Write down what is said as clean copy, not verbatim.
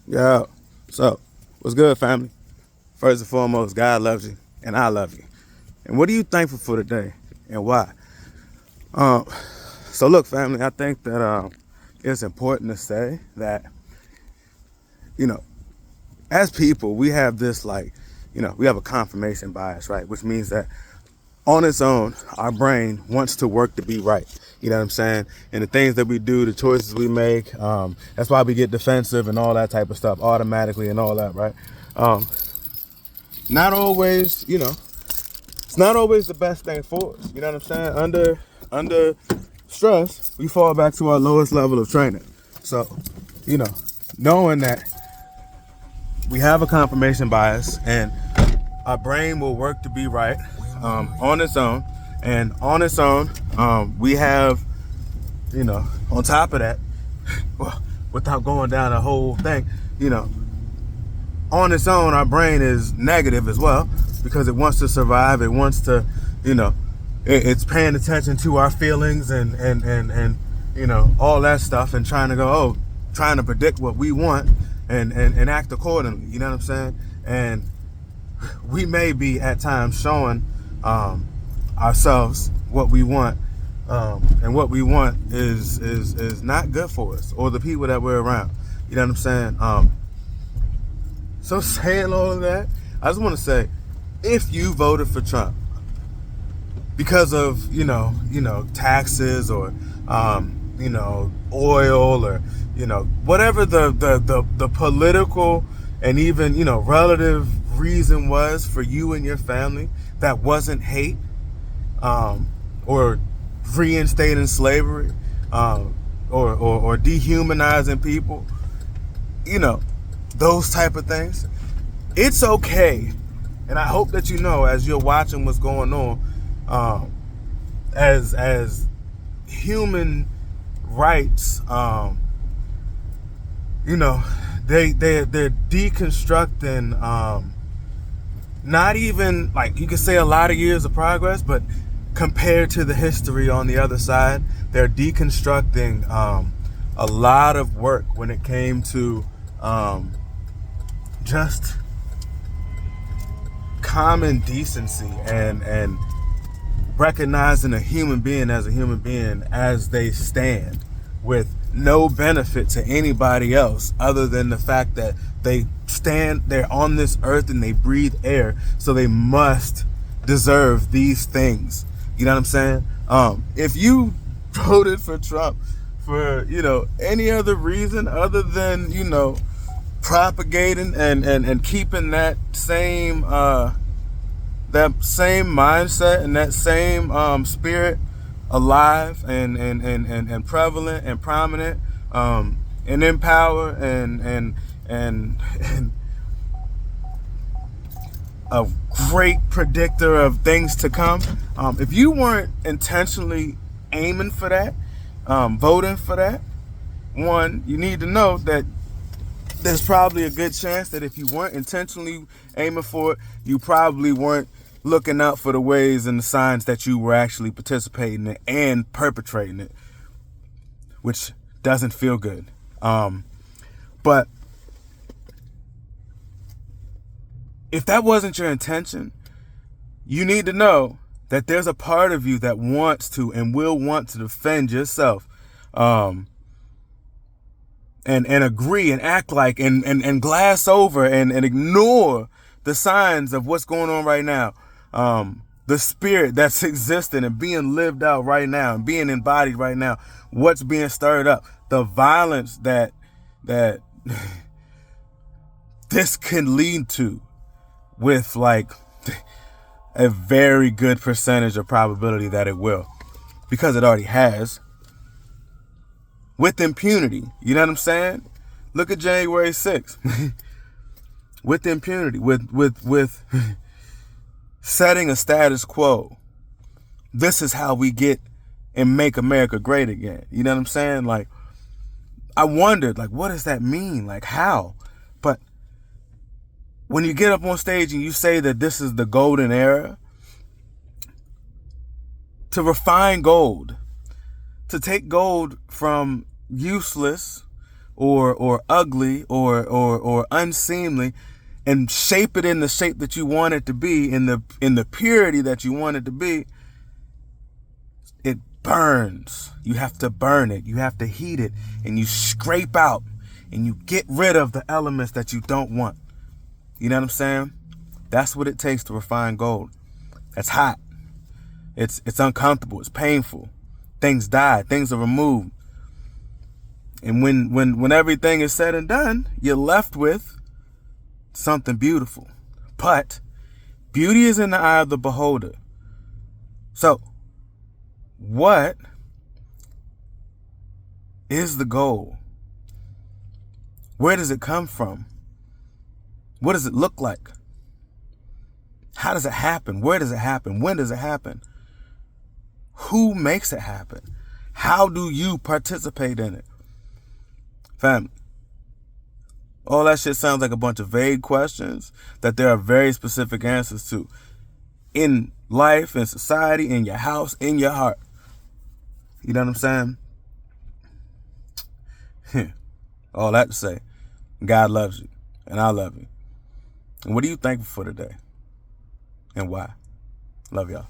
Yeah. So, what's good, family? First and foremost, God loves you, and I love you. And what are you thankful for today, and why? Um, so look, family, I think that it's important to say that you know, as people, we have this we have a confirmation bias, right? Which means that on its own, our brain wants to work to be right. You know what I'm saying? And the things that we do, the choices we make, that's why we get defensive and all that type of stuff automatically and all that, right? Um, not always, it's not always the best thing for us. You know what I'm saying? Under stress, we fall back to our lowest level of training. So, you know, knowing that we have a confirmation bias and our brain will work to be right on its own. And on its own, we have, on top of that, well, without going down the whole thing, on its own, our brain is negative as well because it wants to survive. It wants to, it's paying attention to our feelings and all that stuff and trying to predict what we want and act accordingly. You know what I'm saying? And we may be at times showing ourselves what we want, and what we want is not good for us or the people that we're around. You know what I'm saying? So saying all of that, I just want to say, if you voted for Trump because of taxes or oil or whatever the political and even relative reason was for you and your family that wasn't hate, or reinstating slavery, or dehumanizing people, those type of things, it's okay. And I hope that as you're watching what's going on, as human rights, they're deconstructing, not even like you could say a lot of years of progress, but compared to the history on the other side, they're deconstructing a lot of work when it came to just common decency and recognizing a human being as a human being as they stand, with no benefit to anybody else other than the fact that they're on this earth and they breathe air, so they must deserve these things. You know what I'm saying? If you voted for Trump for any other reason other than propagating and keeping that same mindset and that same spirit alive and prevalent and prominent, and in power and a great predictor of things to come, if you weren't intentionally aiming for that, voting for that, one, you need to know that there's probably a good chance that if you weren't intentionally aiming for it, you probably weren't looking out for the ways and the signs that you were actually participating in and perpetrating it, which doesn't feel good. But if that wasn't your intention, you need to know that there's a part of you that wants to and will want to defend yourself, and agree and act like and glass over and ignore the signs of what's going on right now. The spirit that's existing and being lived out right now and being embodied right now, what's being stirred up, the violence that this can lead to, with like a very good percentage of probability that it will, because it already has, with impunity. You know what I'm saying? Look at January 6th. With impunity, with setting a status quo. This is how we get and make America great again. You know what I'm saying? Like, I wondered, like, what does that mean? Like, how? But when you get up on stage and you say that this is the golden era, to refine gold, to take gold from useless or ugly or unseemly, and shape it in the shape that you want it to be, in the purity that you want it to be, it burns. You have to burn it. You have to heat it, and you scrape out and you get rid of the elements that you don't want. You know what I'm saying? That's what it takes to refine gold. That's hot. It's uncomfortable. It's painful. Things die. Things are removed. And when everything is said and done, you're left with something beautiful. But beauty is in the eye of the beholder. So, what is the goal? Where does it come from? What does it look like? How does it happen? Where does it happen? When does it happen? Who makes it happen? How do you participate in it? Family, all that shit sounds like a bunch of vague questions that there are very specific answers to. In life, in society, in your house, in your heart. You know what I'm saying? All that to say, God loves you, and I love you. And what are you thankful for today? And why? Love y'all.